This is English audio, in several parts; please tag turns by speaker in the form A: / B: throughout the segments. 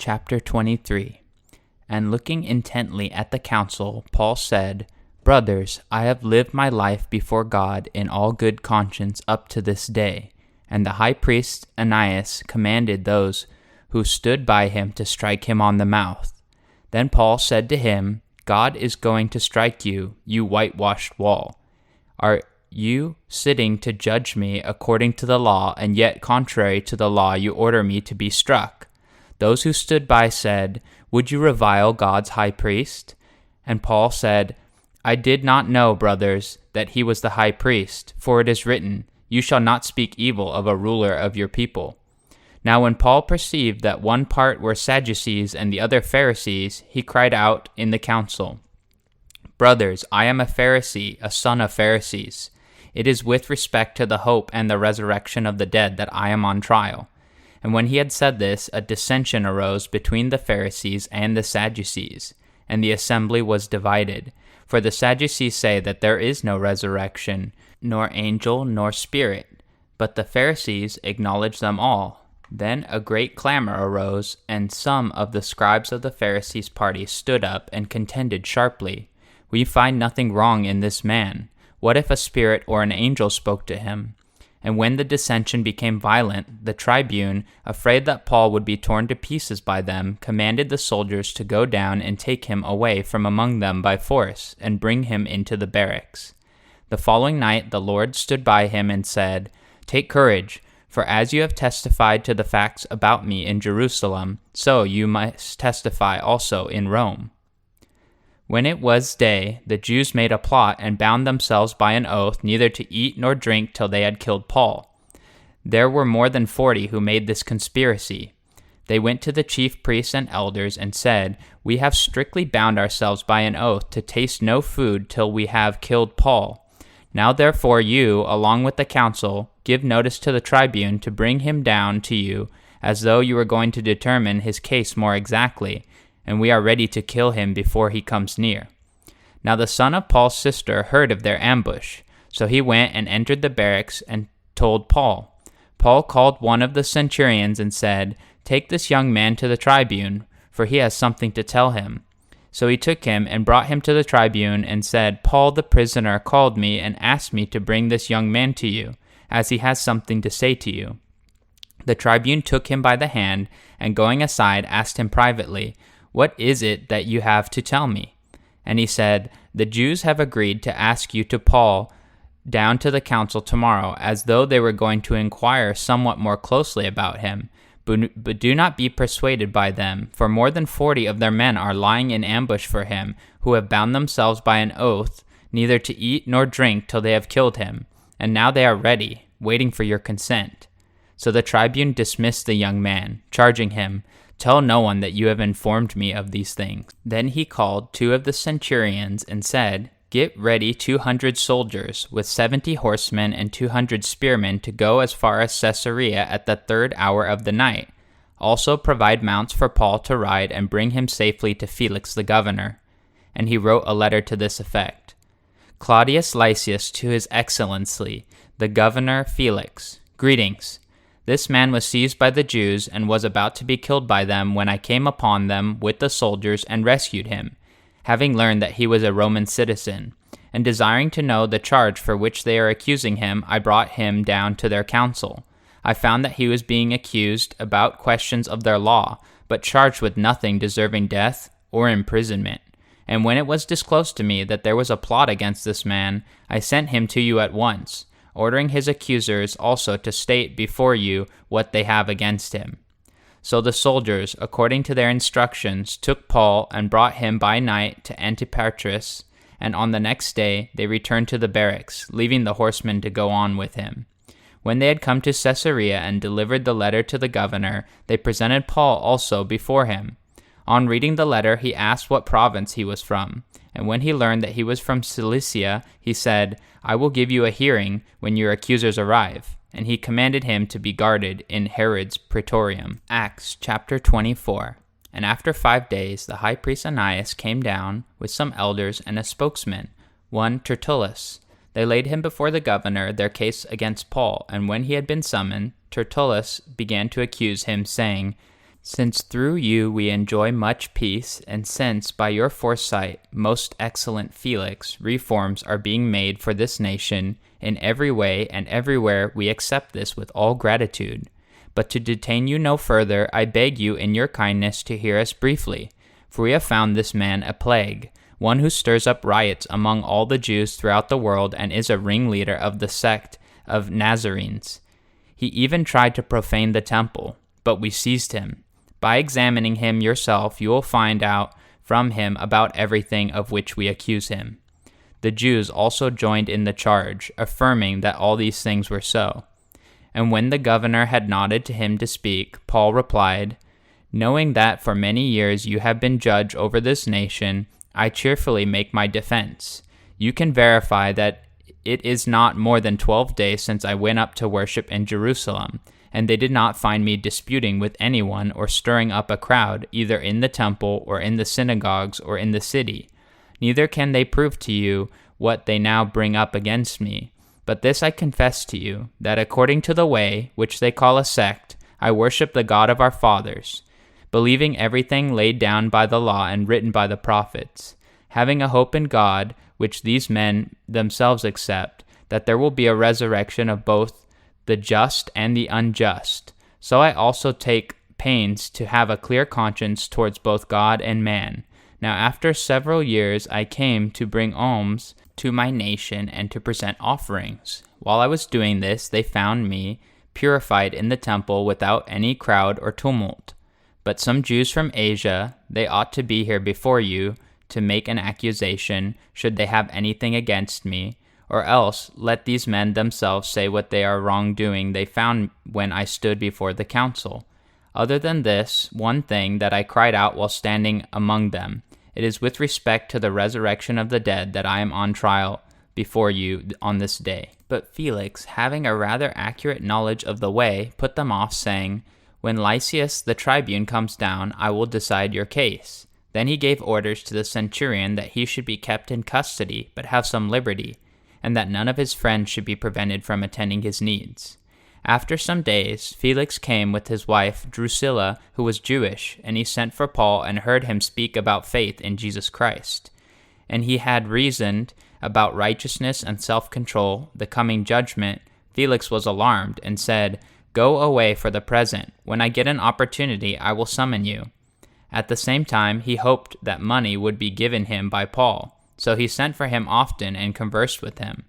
A: chapter 23. And looking intently at the council, Paul said, Brothers, I have lived my life before God in all good conscience up to this day. And the high priest Ananias commanded those who stood by him to strike him on the mouth. Then Paul said to him, God is going to strike you, you whitewashed wall. Are you sitting to judge me according to the law, and yet contrary to the law you order me to be struck? Those who stood by said, Would you revile God's high priest? And Paul said, I did not know, brothers, that he was the high priest, for it is written, You shall not speak evil of a ruler of your people. Now when Paul perceived that one part were Sadducees and the other Pharisees, he cried out in the council, Brothers, I am a Pharisee, a son of Pharisees. It is with respect to the hope and the resurrection of the dead that I am on trial. And when he had said this, a dissension arose between the Pharisees and the Sadducees, and the assembly was divided. For the Sadducees say that there is no resurrection, nor angel, nor spirit, but the Pharisees acknowledge them all. Then a great clamor arose, and some of the scribes of the Pharisees' party stood up and contended sharply. We find nothing wrong in this man. What if a spirit or an angel spoke to him? And when the dissension became violent, the tribune, afraid that Paul would be torn to pieces by them, commanded the soldiers to go down and take him away from among them by force, and bring him into the barracks. The following night the Lord stood by him and said, Take courage, for as you have testified to the facts about me in Jerusalem, so you must testify also in Rome. When it was day, the Jews made a plot and bound themselves by an oath neither to eat nor drink till they had killed Paul. There were more than 40 who made this conspiracy. They went to the chief priests and elders and said, We have strictly bound ourselves by an oath to taste no food till we have killed Paul. Now therefore you, along with the council, give notice to the tribune to bring him down to you, as though you were going to determine his case more exactly, and we are ready to kill him before he comes near. Now the son of Paul's sister heard of their ambush, so he went and entered the barracks and told Paul. Paul called one of the centurions and said, Take this young man to the tribune, for he has something to tell him. So he took him and brought him to the tribune and said, Paul the prisoner called me and asked me to bring this young man to you, as he has something to say to you. The tribune took him by the hand, and going aside asked him privately, What is it that you have to tell me? And he said, The Jews have agreed to ask you to Paul down to the council tomorrow, as though they were going to inquire somewhat more closely about him. But do not be persuaded by them, for more than 40 of their men are lying in ambush for him, who have bound themselves by an oath, neither to eat nor drink till they have killed him. And now they are ready, waiting for your consent. So the tribune dismissed the young man, charging him, Tell no one that you have informed me of these things. Then he called 2 of the centurions and said, Get ready 200 soldiers, with 70 horsemen and 200 spearmen to go as far as Caesarea at the 3rd hour of the night. Also provide mounts for Paul to ride and bring him safely to Felix the governor. And he wrote a letter to this effect. Claudius Lysias to his excellency, the governor Felix. Greetings. This man was seized by the Jews and was about to be killed by them when I came upon them with the soldiers and rescued him, having learned that he was a Roman citizen. And desiring to know the charge for which they are accusing him, I brought him down to their council. I found that he was being accused about questions of their law, but charged with nothing deserving death or imprisonment. And when it was disclosed to me that there was a plot against this man, I sent him to you at once, ordering his accusers also to state before you what they have against him. So the soldiers, according to their instructions, took Paul and brought him by night to Antipatris, and on the next day they returned to the barracks, leaving the horsemen to go on with him. When they had come to Caesarea and delivered the letter to the governor, they presented Paul also before him. On reading the letter, he asked what province he was from, and when he learned that he was from Cilicia, he said, I will give you a hearing when your accusers arrive. And he commanded him to be guarded in Herod's praetorium. Acts chapter 24. And after 5 days the high priest Ananias came down with some elders and a spokesman, one Tertullus. They laid him before the governor their case against Paul, and when he had been summoned, Tertullus began to accuse him, saying, Since through you we enjoy much peace, and since by your foresight, most excellent Felix, reforms are being made for this nation, in every way and everywhere we accept this with all gratitude. But to detain you no further, I beg you in your kindness to hear us briefly, for we have found this man a plague, one who stirs up riots among all the Jews throughout the world and is a ringleader of the sect of Nazarenes. He even tried to profane the temple, but we seized him. By examining him yourself, you will find out from him about everything of which we accuse him. The Jews also joined in the charge, affirming that all these things were so. And when the governor had nodded to him to speak, Paul replied, "Knowing that for many years you have been judge over this nation, I cheerfully make my defense. You can verify that it is not more than 12 days since I went up to worship in Jerusalem, and they did not find me disputing with anyone or stirring up a crowd, either in the temple or in the synagogues or in the city. Neither can they prove to you what they now bring up against me. But this I confess to you, that according to the way, which they call a sect, I worship the God of our fathers, believing everything laid down by the law and written by the prophets, having a hope in God, which these men themselves accept, that there will be a resurrection of both the just and the unjust. So I also take pains to have a clear conscience towards both God and man. Now after several years I came to bring alms to my nation and to present offerings. While I was doing this, they found me purified in the temple without any crowd or tumult. But some Jews from Asia, they ought to be here before you to make an accusation, should they have anything against me, or else let these men themselves say what they are wrongdoing they found when I stood before the council. Other than this, one thing that I cried out while standing among them, it is with respect to the resurrection of the dead that I am on trial before you on this day. But Felix, having a rather accurate knowledge of the way, put them off, saying, When Lysias the tribune comes down, I will decide your case. Then he gave orders to the centurion that he should be kept in custody, but have some liberty, and that none of his friends should be prevented from attending his needs. After some days, Felix came with his wife Drusilla, who was Jewish, and he sent for Paul and heard him speak about faith in Jesus Christ. And he had reasoned about righteousness and self-control, the coming judgment. Felix was alarmed and said, Go away for the present. When I get an opportunity, I will summon you. At the same time, he hoped that money would be given him by Paul. So he sent for him often and conversed with him.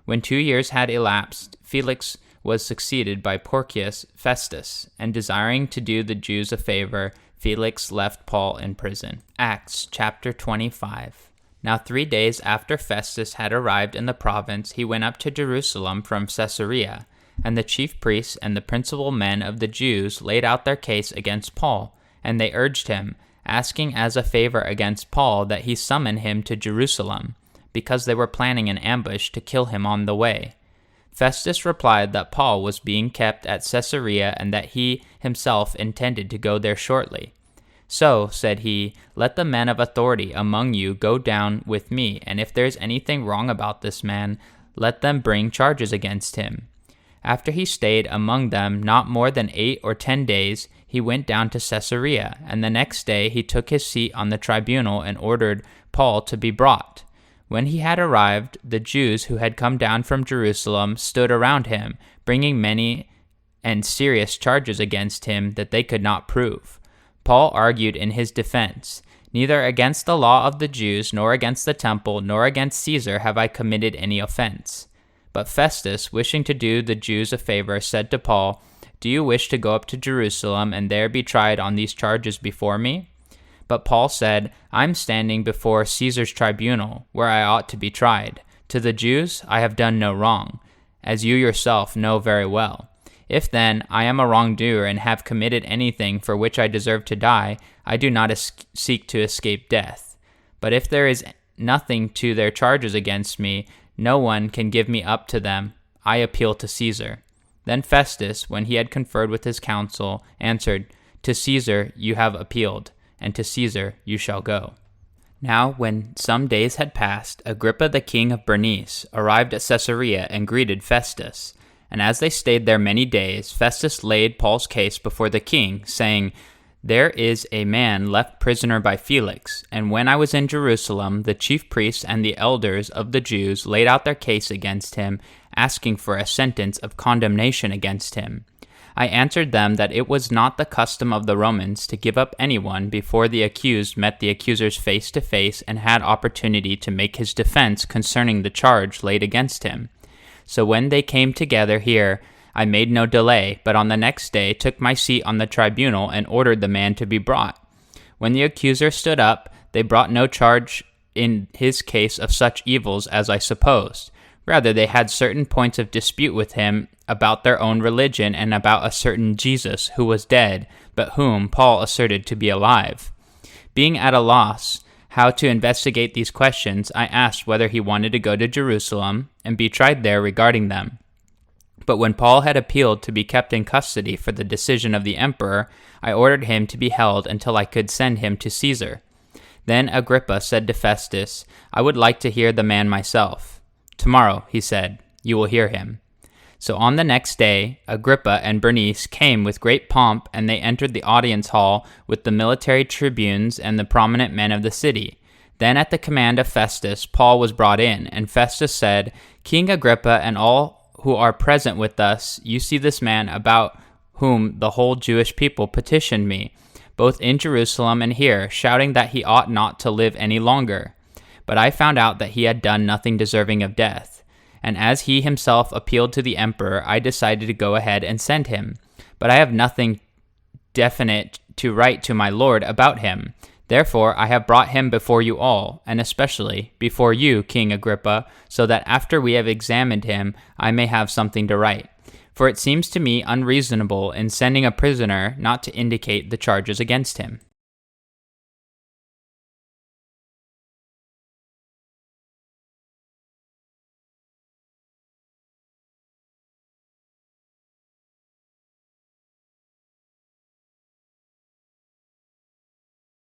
A: When 2 years had elapsed, Felix was succeeded by Porcius Festus, and desiring to do the Jews a favor, Felix left Paul in prison. Acts chapter 25. Now 3 days after Festus had arrived in the province, he went up to Jerusalem from Caesarea, and the chief priests and the principal men of the Jews laid out their case against Paul, and they urged him, asking as a favor against Paul that he summon him to Jerusalem, because they were planning an ambush to kill him on the way. Festus replied that Paul was being kept at Caesarea and that he himself intended to go there shortly. So, said he, let the men of authority among you go down with me, and if there is anything wrong about this man, let them bring charges against him. After he stayed among them not more than 8 or 10 days, he went down to Caesarea, and the next day he took his seat on the tribunal and ordered Paul to be brought. When he had arrived, the Jews who had come down from Jerusalem stood around him, bringing many and serious charges against him that they could not prove. Paul argued in his defense, Neither against the law of the Jews, nor against the temple, nor against Caesar have I committed any offense. But Festus, wishing to do the Jews a favor, said to Paul, Do you wish to go up to Jerusalem and there be tried on these charges before me? But Paul said, I'm standing before Caesar's tribunal, where I ought to be tried. To the Jews I have done no wrong, as you yourself know very well. If then I am a wrongdoer and have committed anything for which I deserve to die, I do not seek to escape death. But if there is nothing to their charges against me, no one can give me up to them. I appeal to Caesar. Then Festus, when he had conferred with his council, answered, To Caesar you have appealed, and to Caesar you shall go. Now when some days had passed, Agrippa the king of Bernice arrived at Caesarea and greeted Festus. And as they stayed there many days, Festus laid Paul's case before the king, saying, There is a man left prisoner by Felix, and when I was in Jerusalem, the chief priests and the elders of the Jews laid out their case against him, asking for a sentence of condemnation against him. I answered them that it was not the custom of the Romans to give up anyone before the accused met the accusers face to face and had opportunity to make his defense concerning the charge laid against him. So when they came together here, I made no delay, but on the next day took my seat on the tribunal and ordered the man to be brought. When the accuser stood up, they brought no charge in his case of such evils as I supposed. Rather, they had certain points of dispute with him about their own religion and about a certain Jesus who was dead, but whom Paul asserted to be alive. Being at a loss how to investigate these questions, I asked whether he wanted to go to Jerusalem and be tried there regarding them. But when Paul had appealed to be kept in custody for the decision of the emperor, I ordered him to be held until I could send him to Caesar. Then Agrippa said to Festus, I would like to hear the man myself. Tomorrow, he said, you will hear him. So on the next day, Agrippa and Bernice came with great pomp, and they entered the audience hall with the military tribunes and the prominent men of the city. Then at the command of Festus, Paul was brought in, and Festus said, King Agrippa and all who are present with us, you see this man about whom the whole Jewish people petitioned me, both in Jerusalem and here, shouting that he ought not to live any longer. But I found out that he had done nothing deserving of death. And as he himself appealed to the emperor, I decided to go ahead and send him. But I have nothing definite to write to my lord about him. Therefore I have brought him before you all, and especially before you, King Agrippa, so that after we have examined him, I may have something to write. For it seems to me unreasonable in sending a prisoner not to indicate the charges against him.